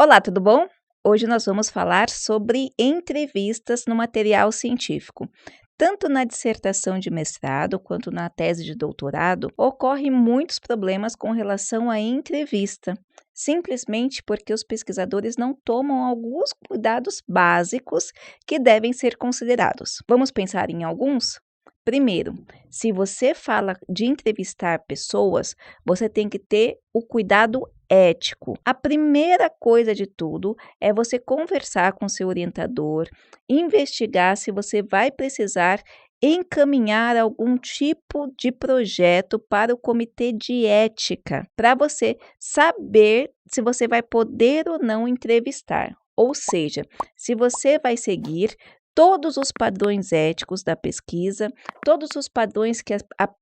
Olá, tudo bom? Hoje nós vamos falar sobre entrevistas no material científico. Tanto na dissertação de mestrado quanto na tese de doutorado, ocorrem muitos problemas com relação à entrevista, simplesmente porque os pesquisadores não tomam alguns cuidados básicos que devem ser considerados. Vamos pensar em alguns? Primeiro, se você fala de entrevistar pessoas, você tem que ter o cuidado ético. A primeira coisa de tudo é você conversar com seu orientador, investigar se você vai precisar encaminhar algum tipo de projeto para o comitê de ética, para você saber se você vai poder ou não entrevistar. Ou seja, se você vai seguir todos os padrões éticos da pesquisa, todos os padrões que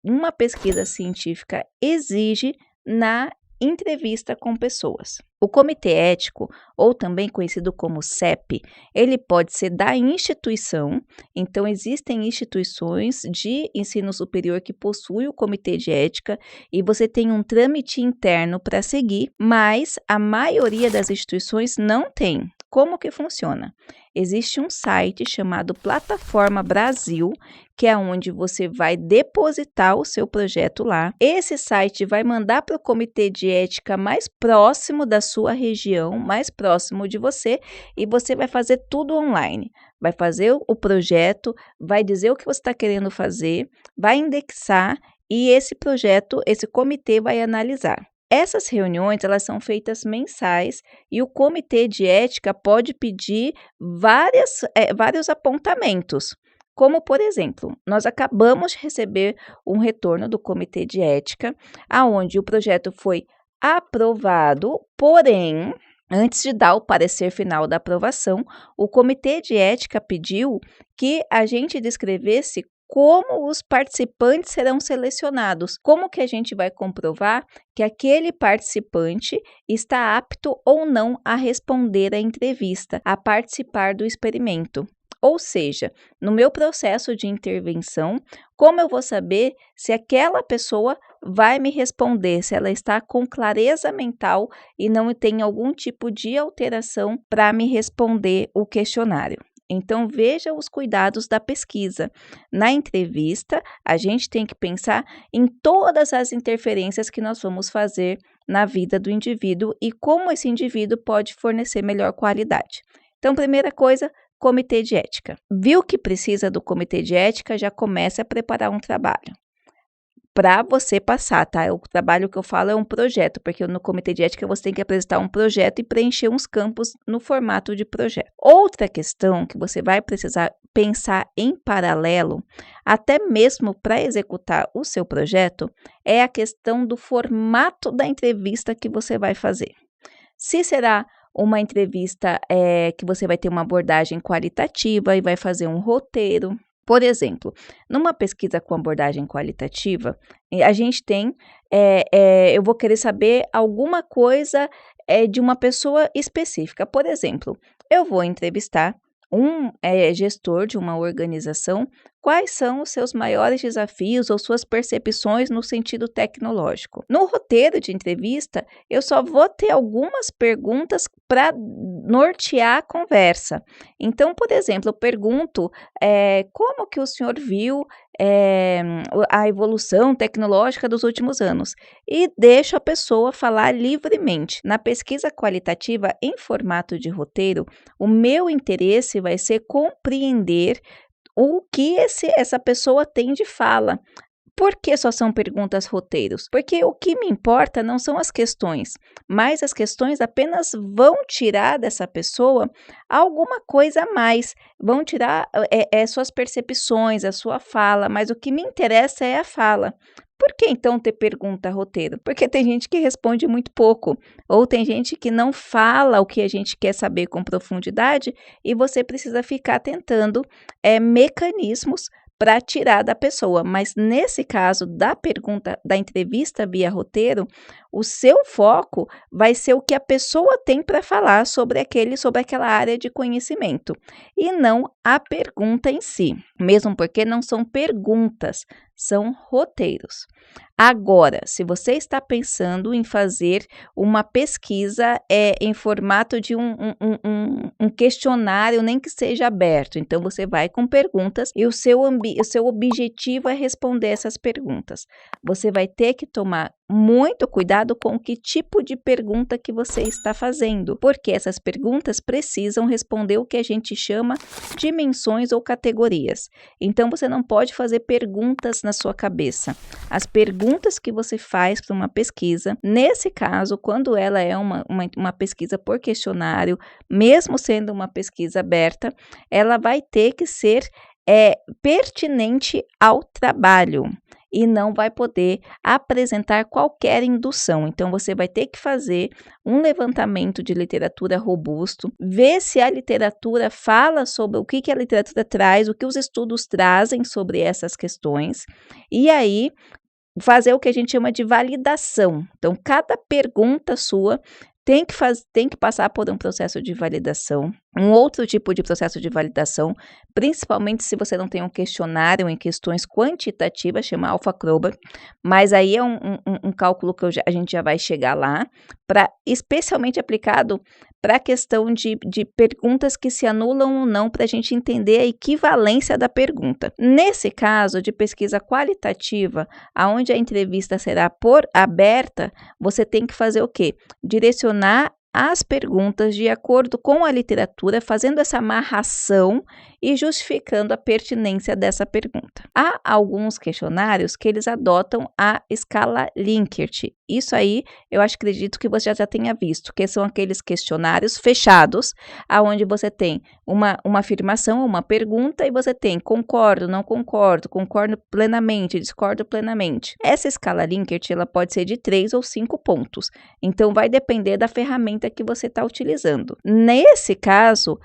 uma pesquisa científica exige na entrevista com pessoas. O comitê ético, ou também conhecido como CEP, ele pode ser da instituição, então existem instituições de ensino superior que possuem o comitê de ética e você tem um trâmite interno para seguir, mas a maioria das instituições não tem. Como que funciona? Existe um site chamado Plataforma Brasil, que é onde você vai depositar o seu projeto lá. Esse site vai mandar para o comitê de ética mais próximo da sua região, mais próximo de você, e você vai fazer tudo online. Vai fazer o projeto, vai dizer o que você está querendo fazer, vai indexar e esse projeto, esse comitê vai analisar. Essas reuniões, elas são feitas mensais e o comitê de ética pode pedir vários apontamentos. Como, por exemplo, nós acabamos de receber um retorno do comitê de ética, aonde o projeto foi aprovado, porém, antes de dar o parecer final da aprovação, o comitê de ética pediu que a gente descrevesse como os participantes serão selecionados. Como que a gente vai comprovar que aquele participante está apto ou não a responder à entrevista, a participar do experimento? Ou seja, no meu processo de intervenção, como eu vou saber se aquela pessoa vai me responder, se ela está com clareza mental e não tem algum tipo de alteração para me responder o questionário? Então, veja os cuidados da pesquisa. Na entrevista, a gente tem que pensar em todas as interferências que nós vamos fazer na vida do indivíduo e como esse indivíduo pode fornecer melhor qualidade. Então, primeira coisa, comitê de ética. Viu que precisa do comitê de ética, já começa a preparar um trabalho para você passar, tá? O trabalho que eu falo é um projeto, porque no comitê de ética você tem que apresentar um projeto e preencher uns campos no formato de projeto. Outra questão que você vai precisar pensar em paralelo, até mesmo para executar o seu projeto, é a questão do formato da entrevista que você vai fazer. Se será uma entrevista que você vai ter uma abordagem qualitativa e vai fazer um roteiro. Por exemplo, numa pesquisa com abordagem qualitativa, a gente tem, eu vou querer saber alguma coisa de uma pessoa específica. Por exemplo, eu vou entrevistar um gestor de uma organização, quais são os seus maiores desafios ou suas percepções no sentido tecnológico. No roteiro de entrevista, eu só vou ter algumas perguntas para nortear a conversa. Então, por exemplo, eu pergunto como que o senhor viu a evolução tecnológica dos últimos anos e deixo a pessoa falar livremente. Na pesquisa qualitativa em formato de roteiro, o meu interesse vai ser compreender o que essa pessoa tem de fala. Por que só são perguntas roteiros? Porque o que me importa não são as questões, mas as questões apenas vão tirar dessa pessoa alguma coisa a mais, vão tirar suas percepções, a sua fala, mas o que me interessa é a fala. Por que então ter pergunta roteiro? Porque tem gente que responde muito pouco, ou tem gente que não fala o que a gente quer saber com profundidade e você precisa ficar tentando mecanismos para tirar da pessoa. Mas nesse caso da pergunta, da entrevista via roteiro, o seu foco vai ser o que a pessoa tem para falar sobre aquela área de conhecimento, e não a pergunta em si, mesmo porque não são perguntas, são roteiros. Agora, se você está pensando em fazer uma pesquisa em formato de um questionário, nem que seja aberto, então você vai com perguntas e o seu objetivo é responder essas perguntas. Você vai ter que tomar muito cuidado com que tipo de pergunta que você está fazendo, porque essas perguntas precisam responder o que a gente chama de menções ou categorias. Então, você não pode fazer perguntas na sua cabeça. As perguntas que você faz para uma pesquisa, nesse caso, quando ela é uma pesquisa por questionário, mesmo sendo uma pesquisa aberta, ela vai ter que ser pertinente ao trabalho e não vai poder apresentar qualquer indução. Então, você vai ter que fazer um levantamento de literatura robusto, ver se a literatura fala sobre o que a literatura traz, o que os estudos trazem sobre essas questões, e aí fazer o que a gente chama de validação. Então, cada pergunta sua tem que passar por um processo de validação, um outro tipo de processo de validação, principalmente se você não tem um questionário em questões quantitativas, chama Alpha-Krober, mas aí é um cálculo que a gente já vai chegar lá, especialmente aplicado para a questão de perguntas que se anulam ou não, para a gente entender a equivalência da pergunta. Nesse caso de pesquisa qualitativa, onde a entrevista será aberta, você tem que fazer o quê? Direcionar as perguntas de acordo com a literatura, fazendo essa amarração e justificando a pertinência dessa pergunta. Há alguns questionários que eles adotam a escala Likert. Isso aí, acredito que você já tenha visto, que são aqueles questionários fechados, aonde você tem uma afirmação, uma pergunta, e você tem concordo, não concordo, concordo plenamente, discordo plenamente. Essa escala Likert, ela pode ser de 3 ou 5 pontos. Então, vai depender da ferramenta que você está utilizando. Nesse caso,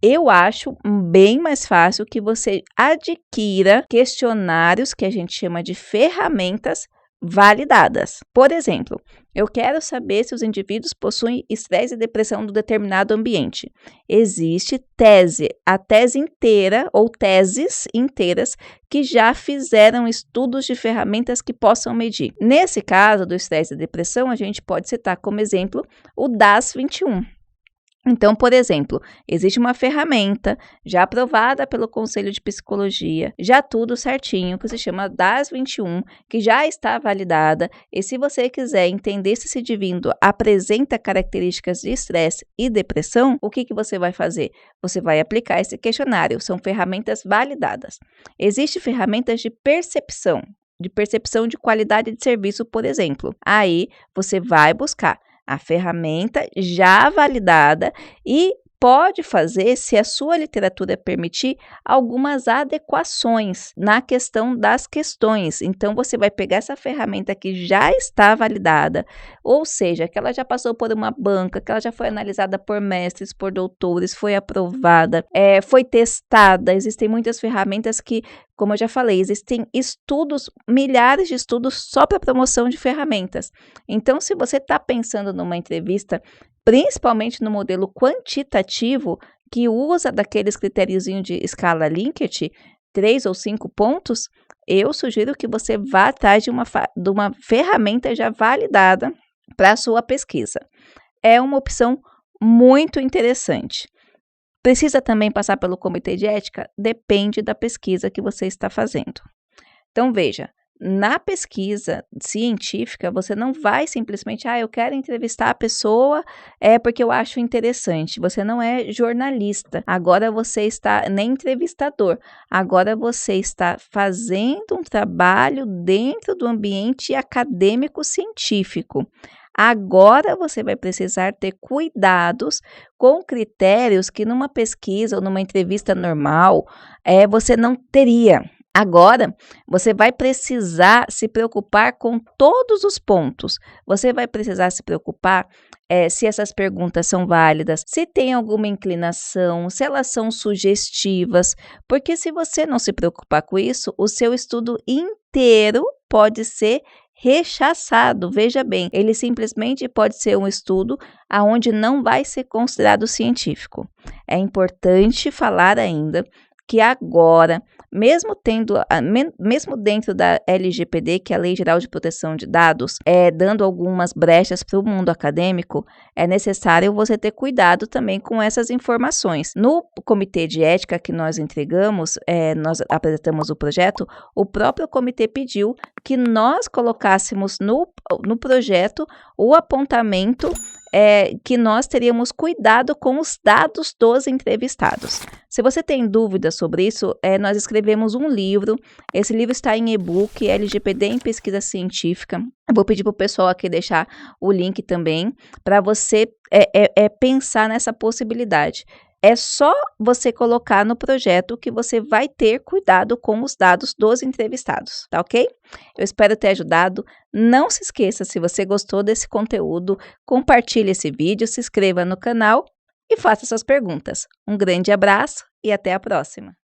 eu acho bem mais fácil que você adquira questionários que a gente chama de ferramentas validadas. Por exemplo, eu quero saber se os indivíduos possuem estresse e depressão do determinado ambiente. Existe a tese inteira ou teses inteiras que já fizeram estudos de ferramentas que possam medir. Nesse caso do estresse e depressão, a gente pode citar como exemplo o DAS-21. Então, por exemplo, existe uma ferramenta já aprovada pelo Conselho de Psicologia, já tudo certinho, que se chama DAS-21, que já está validada, e se você quiser entender se esse indivíduo apresenta características de estresse e depressão, o que você vai fazer? Você vai aplicar esse questionário, são ferramentas validadas. Existem ferramentas de percepção de qualidade de serviço, por exemplo. Aí, você vai buscar a ferramenta já validada e pode fazer, se a sua literatura permitir, algumas adequações na questão das questões. Então, você vai pegar essa ferramenta que já está validada, ou seja, que ela já passou por uma banca, que ela já foi analisada por mestres, por doutores, foi aprovada, foi testada. Existem muitas ferramentas que, como eu já falei, existem estudos, milhares de estudos só para promoção de ferramentas. Então, se você está pensando numa entrevista, principalmente no modelo quantitativo, que usa daqueles critériozinhos de escala Likert, 3 ou 5 pontos, eu sugiro que você vá atrás de uma ferramenta já validada para a sua pesquisa. É uma opção muito interessante. Precisa também passar pelo comitê de ética? Depende da pesquisa que você está fazendo. Então, veja, na pesquisa científica, você não vai simplesmente, eu quero entrevistar a pessoa porque eu acho interessante. Você não é jornalista, agora você está, nem entrevistador, agora você está fazendo um trabalho dentro do ambiente acadêmico científico. Agora você vai precisar ter cuidados com critérios que numa pesquisa ou numa entrevista normal você não teria. Agora, você vai precisar se preocupar com todos os pontos. Você vai precisar se preocupar se essas perguntas são válidas, se tem alguma inclinação, se elas são sugestivas, porque se você não se preocupar com isso, o seu estudo inteiro pode ser rechaçado. Veja bem, ele simplesmente pode ser um estudo aonde não vai ser considerado científico. É importante falar ainda que agora, mesmo dentro da LGPD, que é a Lei Geral de Proteção de Dados, dando algumas brechas para o mundo acadêmico, é necessário você ter cuidado também com essas informações. No comitê de ética que nós entregamos, nós apresentamos o projeto, o próprio comitê pediu que nós colocássemos no projeto o apontamento que nós teríamos cuidado com os dados dos entrevistados. Se você tem dúvidas sobre isso, nós escrevemos um livro. Esse livro está em e-book, LGPD em Pesquisa Científica. Eu vou pedir para o pessoal aqui deixar o link também, para você pensar nessa possibilidade. É só você colocar no projeto que você vai ter cuidado com os dados dos entrevistados, tá ok? Eu espero ter ajudado. Não se esqueça, se você gostou desse conteúdo, compartilhe esse vídeo, se inscreva no canal e faça suas perguntas. Um grande abraço e até a próxima!